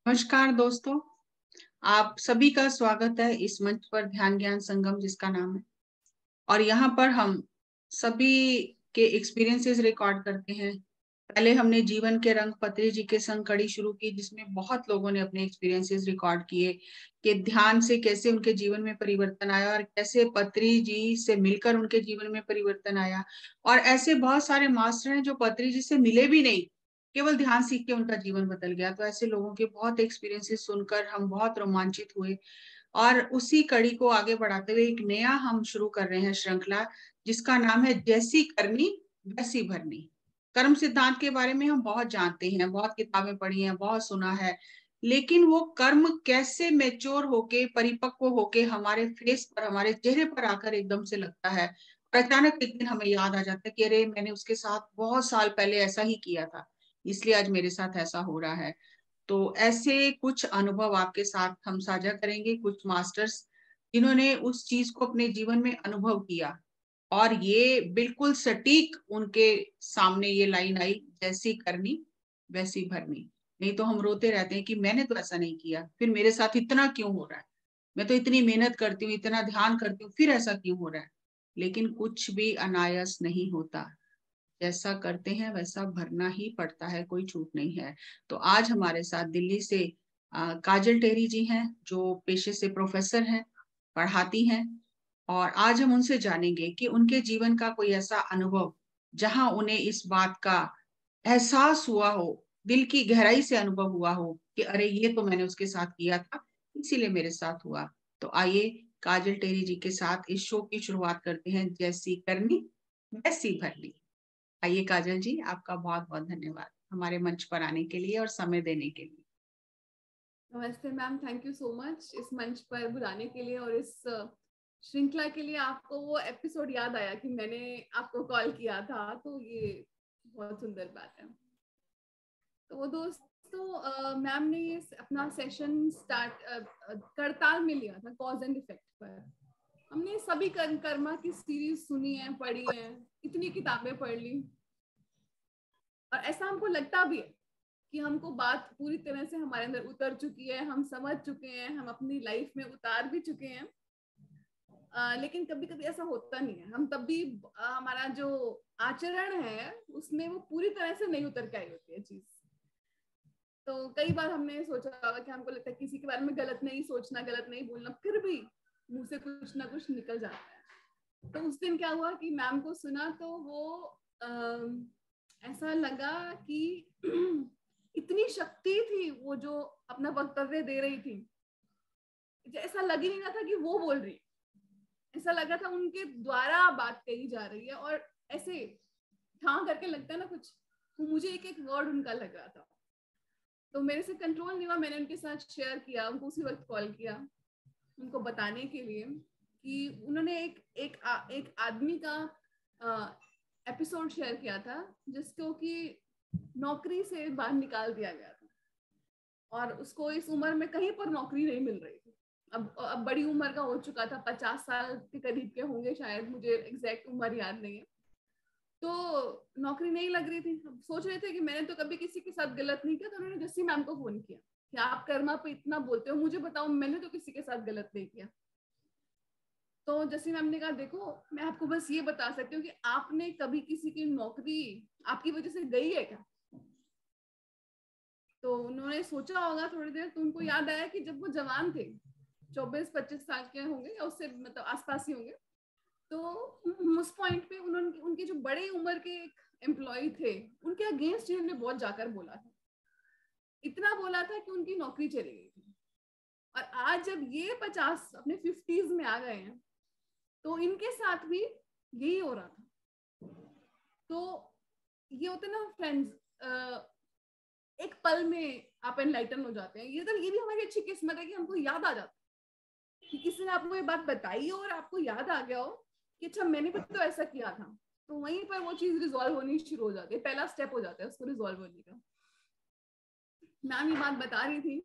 नमस्कार दोस्तों। आप सभी का स्वागत है इस मंच पर ध्यान ज्ञान संगम जिसका नाम है। और यहाँ पर हम सभी के एक्सपीरियंसेस रिकॉर्ड करते हैं। पहले हमने जीवन के रंग पत्री जी के संग कड़ी शुरू की, जिसमें बहुत लोगों ने अपने एक्सपीरियंसेस रिकॉर्ड किए कि ध्यान से कैसे उनके जीवन में परिवर्तन आया और कैसे पत्री जी से मिलकर उनके जीवन में परिवर्तन आया। और ऐसे बहुत सारे मास्टर हैं जो पत्री जी से मिले भी नहीं, केवल ध्यान सीख के उनका जीवन बदल गया। तो ऐसे लोगों के बहुत एक्सपीरियंसेस सुनकर हम बहुत रोमांचित हुए और उसी कड़ी को आगे बढ़ाते हुए एक नया हम शुरू कर रहे हैं श्रृंखला, जिसका नाम है जैसी करनी वैसी भरनी। कर्म सिद्धांत के बारे में हम बहुत जानते हैं, बहुत किताबें पढ़ी हैं, बहुत सुना है, लेकिन वो कर्म कैसे मेच्योर होके परिपक्व होके हमारे फेस पर, हमारे चेहरे पर आकर एकदम से लगता है और अचानक एक दिन हमें याद आ जाता है कि अरे मैंने उसके साथ बहुत साल पहले ऐसा ही किया था, इसलिए आज मेरे साथ ऐसा हो रहा है। तो ऐसे कुछ अनुभव आपके साथ हम साझा करेंगे, कुछ मास्टर्स जिन्होंने उस चीज को अपने जीवन में अनुभव किया और ये बिल्कुल सटीक उनके सामने ये लाइन आई, जैसी करनी वैसी भरनी। नहीं तो हम रोते रहते हैं कि मैंने तो ऐसा नहीं किया, फिर मेरे साथ इतना क्यों हो रहा है, मैं तो इतनी मेहनत करती हूँ, इतना ध्यान करती हूँ, फिर ऐसा क्यों हो रहा है। लेकिन कुछ भी अनायास नहीं होता, जैसा करते हैं वैसा भरना ही पड़ता है, कोई छूट नहीं है। तो आज हमारे साथ दिल्ली से काजल टेरी जी हैं, जो पेशे से प्रोफेसर हैं, पढ़ाती हैं। और आज हम उनसे जानेंगे कि उनके जीवन का कोई ऐसा अनुभव जहां उन्हें इस बात का एहसास हुआ हो, दिल की गहराई से अनुभव हुआ हो कि अरे ये तो मैंने उसके साथ किया था, इसीलिए मेरे साथ हुआ। तो आइए काजल टेरी जी के साथ इस शो की शुरुआत करते हैं, जैसी करनी वैसी भरनी। आइए काजल जी, आपका बहुत बहुत धन्यवाद हमारे मंच पर आने के लिए और समय देने के लिए। नमस्ते ma'am, thank you so much इस मंच पर बुलाने के लिए और इस श्रृंखला के लिए। आपको वो एपिसोड याद आया कि मैंने आपको कॉल किया था, तो ये बहुत सुंदर बात है। तो वो दोस्तों, मैम ने ये अपना सेशन स्टार्ट करताल में लिया था, कॉज एंड इफेक्ट पर। हमने सभी कर्मा की सीरीज सुनी है, पढ़ी है, इतनी किताबें पढ़ ली, और ऐसा हमको लगता भी है कि हमको बात पूरी तरह से हमारे अंदर उतर चुकी है, हम समझ चुके हैं, हम अपनी लाइफ में उतार भी चुके हैं। लेकिन कभी कभी ऐसा होता नहीं है, हम तब भी हमारा जो आचरण है उसमें वो पूरी तरह से नहीं उतर के आई होती है चीज। तो कई बार हमने सोचा होगा कि हमको लगता है किसी के बारे में गलत नहीं सोचना, गलत नहीं बोलना, फिर भी मुंह से कुछ ना कुछ निकल जाता है। तो उस दिन क्या हुआ कि मैम को सुना तो वो ऐसा लगा कि इतनी शक्ति थी वो जो अपना वक्तव्य दे रही थी। ऐसा लग ही नहीं रहा था कि वो बोल रही, ऐसा लगा था उनके द्वारा बात कही जा रही है, और ऐसे ठां करके लगता है ना कुछ, तो मुझे एक एक वर्ड उनका लग रहा था। तो मेरे से कंट्रोल नहीं हुआ, मैंने उनके साथ शेयर किया, उनको उसी वक्त कॉल किया उनको बताने के लिए कि उन्होंने एक आदमी का एपिसोड शेयर किया था जिसको कि नौकरी से बाहर निकाल दिया गया था, और उसको इस उम्र में कहीं पर नौकरी नहीं मिल रही थी। अब बड़ी उम्र का हो चुका था, 50 साल के करीब के होंगे शायद, मुझे एग्जैक्ट उम्र याद नहीं है। तो नौकरी नहीं लग रही थी। अब सोच रहे थे कि मैंने तो कभी किसी के साथ गलत नहीं किया, तो उन्होंने जस्सी मैम को फोन किया कि आप कर्मा पे इतना बोलते हो, मुझे बताओ, मैंने तो किसी के साथ गलत नहीं किया। तो जस्सी मैम ने कहा, देखो मैं आपको बस ये बता सकती हूँ कि आपने कभी किसी की नौकरी आपकी वजह से गई है क्या? तो उन्होंने सोचा होगा थोड़ी देर, तो उनको याद आया कि जब वो जवान थे, 24-25 साल के होंगे या उससे मतलब आसपास ही होंगे, तो उस पॉइंट पे उन्होंने उनके जो बड़े उम्र के एक एम्प्लॉय थे उनके अगेंस्ट इन्होंने बहुत जाकर बोला था। इतना बोला था कि उनकी नौकरी चली गई थी। और आज जब ये 50 अपने 50s में आ गए हैं, तो इनके साथ भी यही हो रहा था। तो ये होते ना फ्रेंड्स, एक पल में आप एनलाइटन हो जाते हैं। ये भी हमारी अच्छी किस्मत है कि हमको याद आ जाता है कि किसी ने आपको ये बात बताई और आपको याद आ गया हो कि अच्छा मैंने भी तो ऐसा किया था। तो वहीं पर वो चीज रिजॉल्व होनी शुरू हो जाती है, पहला स्टेप हो जाता है उसको रिजॉल्व होने का। मैम ये बात बता रही थी,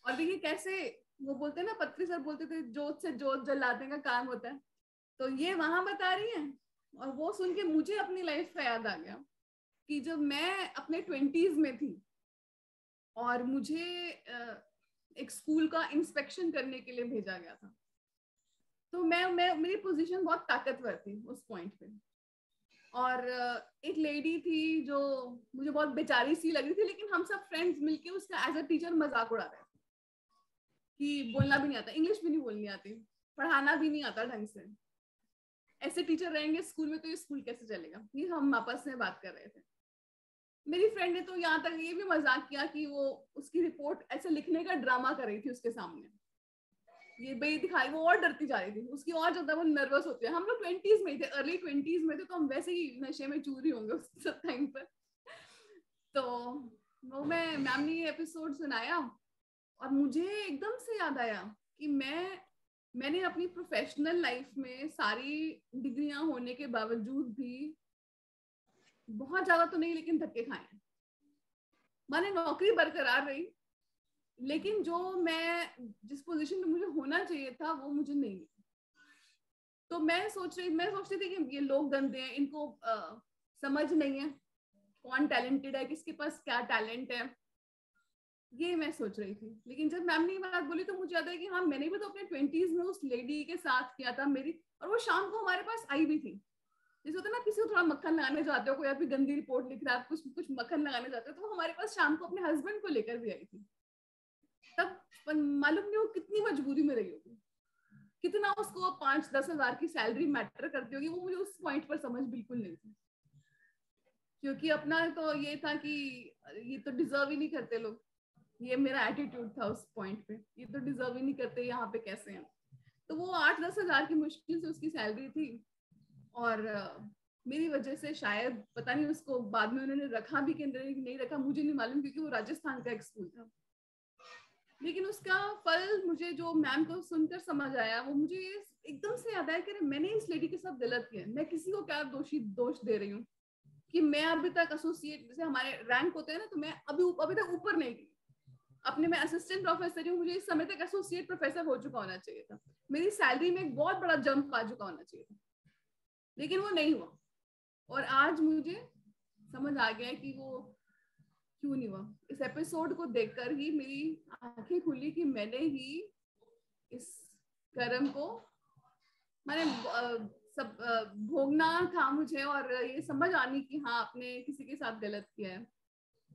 और देखिए कैसे वो बोलते हैं ना, पत्री सर बोलते थे जोत से जोत जलाने का काम होता है। तो ये वहां बता रही है, और वो सुन के मुझे अपनी लाइफ का याद आ गया कि जब मैं अपने 20s में थी और मुझे एक स्कूल का इंस्पेक्शन करने के लिए भेजा गया था। तो मैं मेरी पोजीशन बहुत ताकतवर थी उस पॉइंट पे, और एक लेडी थी जो मुझे बहुत बेचारी सी लग रही थी, लेकिन हम सब फ्रेंड्स मिलके उसका एज अ टीचर मजाक उड़ा रहे थे कि बोलना भी नहीं आता, इंग्लिश भी नहीं बोलनी आती, पढ़ाना भी नहीं आता ढंग से, ऐसे टीचर रहेंगे स्कूल में तो ये स्कूल कैसे चलेगा। ये हम आपस में बात कर रहे थे। मेरी फ्रेंड ने तो यहाँ तक ये भी मजाक किया कि वो उसकी रिपोर्ट ऐसे लिखने का ड्रामा कर रही थी उसके सामने, ये भाई दिखाई, वो और डरती जा रही थी, उसकी और ज्यादा वो नर्वस होती है। हम लोग 20s में थे, अर्ली 20s में थे, तो हम वैसे ही नशे में चूर ही होंगे उस टाइम पर। तो वो मैम ने ये एपिसोड सुनाया और मुझे एकदम से याद आया कि मैंने अपनी प्रोफेशनल लाइफ में सारी डिग्रियां होने के बावजूद भी बहुत ज्यादा तो नहीं लेकिन धक्के खाए। मैंने नौकरी बरकरार रही, लेकिन जो मैं जिस पोजीशन में मुझे होना चाहिए था वो मुझे नहीं मिली। तो मैं सोचती थी कि ये लोग गंदे हैं, इनको समझ नहीं है कौन टैलेंटेड है, किसके पास क्या टैलेंट है, ये मैं सोच रही थी। लेकिन जब मैम ने ये बात बोली तो मुझे याद है कि हाँ, मैंने भी तो अपने 20s में उस लेडी के साथ किया था मेरी, और वो शाम को हमारे पास आई भी थी। जैसे होता है ना, किसी को थोड़ा मक्खन लगाने जाते हो, कोई आपकी गंदी रिपोर्ट लिख रहा है, कुछ कुछ मक्खन लगाने जाते हो, तो वो हमारे पास शाम को अपने हस्बैंड को लेकर भी आई थी। तब मालूम नहीं वो कितनी मजबूरी में रही होगी, कितना उसको 5-10 हजार की सैलरी मैटर करती होगी, वो मुझे उस पॉइंट पर समझ बिल्कुल नहीं थी। क्योंकि अपना तो ये था कि ये तो डिजर्व ही नहीं करते लोग, ये मेरा एटीट्यूड था उस पॉइंट पे, ये तो डिजर्व ही नहीं करते, यहाँ पे कैसे हैं। तो वो 8-10 हजार की मुश्किल से उसकी सैलरी थी, और मेरी वजह से शायद पता नहीं उसको बाद में उन्होंने रखा भी कि नहीं रखा, मुझे नहीं मालूम, क्योंकि वो राजस्थान का एक स्कूल था। लेकिन उसका फल मुझे जो मैम को सुनकर समझ आया, वो मुझे एकदम से याद आया कि मैंने इस लेडी के साथ गलत किया। मैं किसी को क्या दोष दे रही हूँ कि मैं अभी तक एसोसिएट, जैसे हमारे रैंक होते हैं ना, तो मैं अभी तक ऊपर नहीं गई। अपने मैं असिस्टेंट प्रोफेसर हूँ, मुझे इस समय तक एसोसिएट प्रोफेसर हो चुका होना चाहिए था, मेरी सैलरी में एक बहुत बड़ा जंप आ चुका होना चाहिए था, लेकिन वो नहीं हुआ। और आज मुझे समझ आ गया कि वो क्यों नहीं हुआ। इस एपिसोड को देखकर ही मेरी आंखें खुली कि मैंने ही इस कर्म को मैंने सब भोगना था मुझे, और ये समझ आनी कि हाँ, आपने किसी के साथ गलत किया है।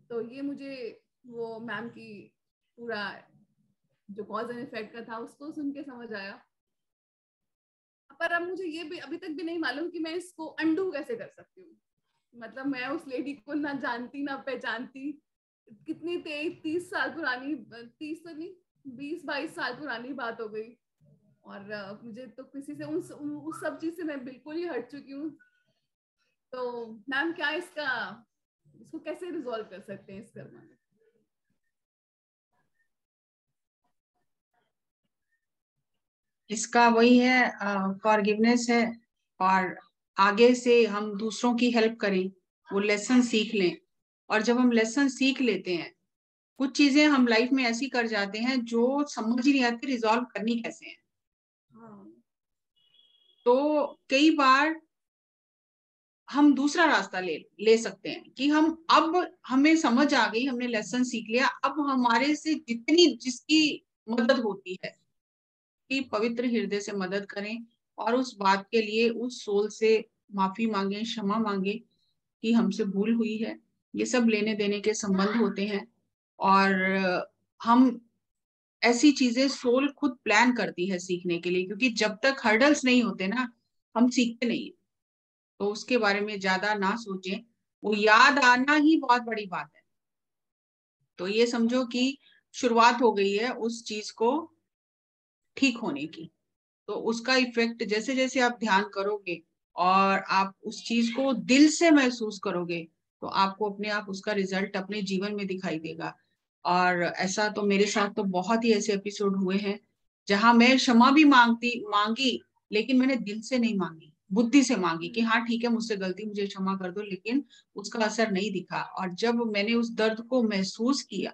तो ये मुझे वो मैम की पूरा जो कॉज एंड इफेक्ट का था उसको सुन के समझ आया। पर अब मुझे ये भी अभी तक भी नहीं मालूम कि मैं इसको अंडू कैसे कर सकती हूँ। मतलब मैं उस लेडी को ना जानती ना पहचानती, कितनी 30 साल पुरानी, 30 तो नहीं 20-22 साल पुरानी बात हो गई, और मुझे तो किसी से उस सब चीज से मैं बिल्कुल ही हट चुकी हूँ। तो मैम क्या इसको कैसे रिजॉल्व कर सकते हैं इस कर्म में? इसका वही है, फॉरगिवनेस है, और आगे से हम दूसरों की हेल्प करें, वो लेसन सीख लें। और जब हम लेसन सीख लेते हैं, कुछ चीजें हम लाइफ में ऐसी कर जाते हैं जो समझ ही नहीं आती रिजॉल्व करनी कैसे है। तो कई बार हम दूसरा रास्ता ले सकते हैं कि अब हमें समझ आ गई, हमने लेसन सीख लिया, अब हमारे से जिसकी मदद होती है कि पवित्र हृदय से मदद करें, और उस बात के लिए उस सोल से माफी मांगे, क्षमा मांगे कि हमसे भूल हुई है। ये सब लेने देने के संबंध होते हैं। और हम ऐसी चीजें सोल खुद प्लान करती है सीखने के लिए, क्योंकि जब तक हर्डल्स नहीं होते ना, हम सीखते नहीं। तो उसके बारे में ज्यादा ना सोचें, वो याद आना ही बहुत बड़ी बात है। तो ये समझो कि शुरुआत हो गई है उस चीज को ठीक होने की। तो उसका इफेक्ट जैसे जैसे आप ध्यान करोगे और आप उस चीज को दिल से महसूस करोगे, तो आपको अपने आप उसका रिजल्ट अपने जीवन में दिखाई देगा। और ऐसा तो मेरे साथ तो बहुत ही ऐसे एपिसोड हुए हैं जहां मैं क्षमा भी मांगी, लेकिन मैंने दिल से नहीं मांगी, बुद्धि से मांगी कि हाँ ठीक है, मुझसे गलती, मुझे क्षमा कर दो, लेकिन उसका असर नहीं दिखा। और जब मैंने उस दर्द को महसूस किया,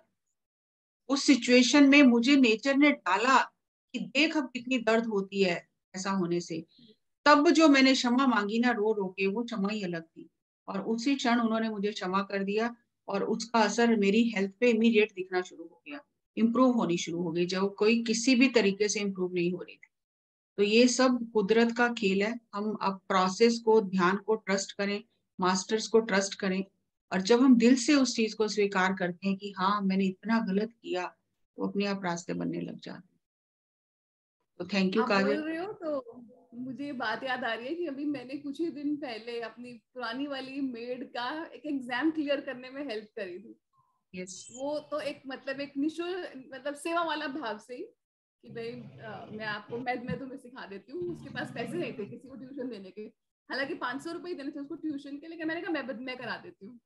उस सिचुएशन में मुझे नेचर ने डाला कि देख अब कितनी दर्द होती है ऐसा होने से, तब जो मैंने क्षमा मांगी ना रो रो के, वो क्षमा ही अलग थी। और उसी क्षण उन्होंने मुझे क्षमा कर दिया, और उसका असर मेरी हेल्थ पे इमीडिएट दिखना शुरू हो गया, इम्प्रूव होनी शुरू हो गई, जो कोई किसी भी तरीके से इम्प्रूव नहीं हो रही थी। तो ये सब कुदरत का खेल है। हम अब प्रोसेस को, ध्यान को ट्रस्ट करें, मास्टर्स को ट्रस्ट करें, और जब हम दिल से उस चीज को स्वीकार करते हैं कि हाँ मैंने इतना गलत किया, तो अपने आप रास्ते बनने लग जाते हैं। तो थैंक यू आप बोल काजल। रहे हो तो मुझे ये बात याद आ रही है कि अभी मैंने कुछ ही दिन पहले अपनी पुरानी वाली मेड का एक एग्जाम क्लियर करने में हेल्प करी थी। यस। वो तो एक मतलब एक निशुल्क मतलब सेवा वाला भाव से ही कि भाई मैं आपको मैं तुम्हें सिखा देती हूँ। उसके पास पैसे नहीं थे किसी को ट्यूशन देने के, हालांकि 500 रुपए ही देने थे उसको ट्यूशन के, लेकिन मैंने कहा मैं करा देती हूँ।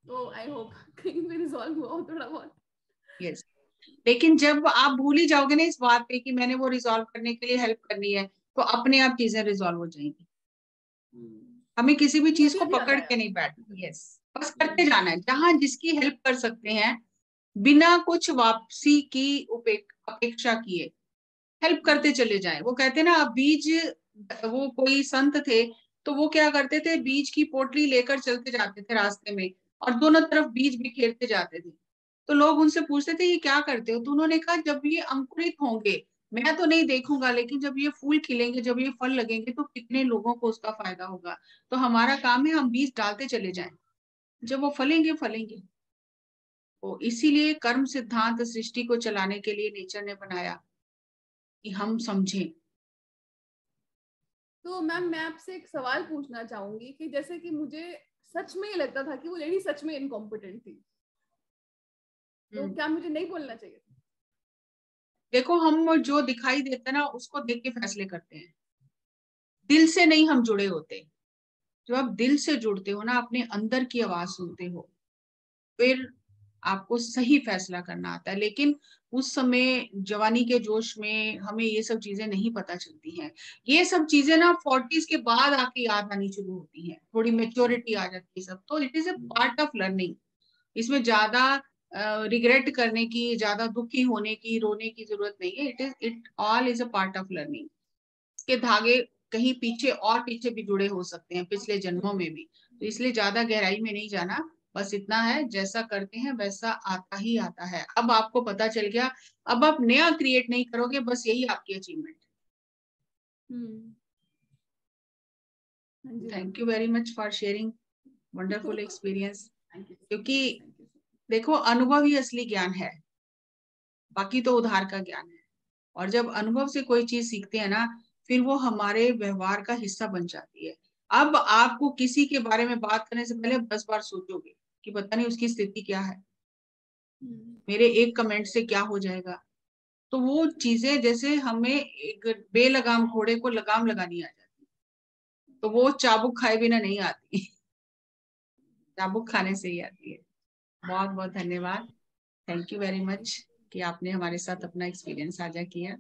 तो आई होप कहीं भी रिजॉल्व हुआ हो थोड़ा बहुत। यस, लेकिन जब आप भूल ही जाओगे ना इस बात पे कि मैंने वो रिजॉल्व करने के लिए हेल्प करनी है, तो अपने आप चीजें रिजॉल्व हो जाएंगी। हमें किसी भी ये चीज अभी को अभी याद पकड़ आया। के नहीं बैठना। यस, बस करते जाना है, जहां जिसकी हेल्प कर सकते हैं बिना कुछ वापसी की अपेक्षा किए हेल्प करते चले जाएं। वो कहते हैं ना, बीज, वो कोई संत थे, तो वो क्या करते थे, बीज की पोटली लेकर चलते जाते थे रास्ते में, और दोनों तरफ बीज बिखेरते जाते थे। तो लोग उनसे पूछते थे ये क्या करते हो, तो उन्होंने कहा जब ये अंकुरित होंगे, मैं तो नहीं देखूंगा, लेकिन जब ये फूल खिलेंगे, जब ये फल लगेंगे, तो कितने लोगों को उसका फायदा होगा। तो हमारा काम है हम बीज डालते चले जाएं, जब वो फलेंगे फलेंगे। तो इसीलिए कर्म सिद्धांत सृष्टि को चलाने के लिए नेचर ने बनाया, कि हम समझें। तो मैम मैं आपसे एक सवाल पूछना चाहूंगी कि जैसे कि मुझे सच में ये लगता था कि वो लेडी सच में इनकॉम्पिटेंट थी, तो क्या मुझे नहीं बोलना चाहिए? देखो, हम जो दिखाई देता है ना उसको देख के फैसले करते हैं, दिल से नहीं हम जुड़े होते। जब आप दिल से जुड़ते हो ना, अपने अंदर की आवाज सुनते हो, फिर आपको सही फैसला करना आता है। लेकिन उस समय जवानी के जोश में हमें ये सब चीजें नहीं पता चलती हैं। ये सब चीजें ना 40s के बाद आके याद आनी शुरू होती हैं, थोड़ी मेच्योरिटी आ जाती है सब। तो it is a part of learning. इसमें ज्यादा रिग्रेट करने की, ज्यादा दुखी होने की, रोने की जरूरत नहीं है। It all is a part of learning. इसके धागे कहीं पीछे और पीछे भी जुड़े हो सकते हैं, पिछले जन्मों में भी। तो इसलिए ज्यादा गहराई में नहीं जाना, बस इतना है, जैसा करते हैं वैसा आता ही आता है। अब आपको पता चल गया, अब आप नया क्रिएट नहीं करोगे, बस यही आपकी achievement. Thank you very much for sharing wonderful experience. क्योंकि देखो, अनुभव ही असली ज्ञान है, बाकी तो उधार का ज्ञान है। और जब अनुभव से कोई चीज सीखते हैं ना, फिर वो हमारे व्यवहार का हिस्सा बन जाती है। अब आपको किसी के बारे में बात करने से पहले 10 बार सोचोगे कि पता नहीं उसकी स्थिति क्या है, मेरे एक कमेंट से क्या हो जाएगा। तो वो चीजें, जैसे हमें एक बेलगाम घोड़े को लगाम लगानी आ जाती, तो वो चाबुक खाए बिना नहीं आती चाबुक खाने से ही आती है। बहुत बहुत धन्यवाद। थैंक यू वेरी मच कि आपने हमारे साथ अपना एक्सपीरियंस साझा किया।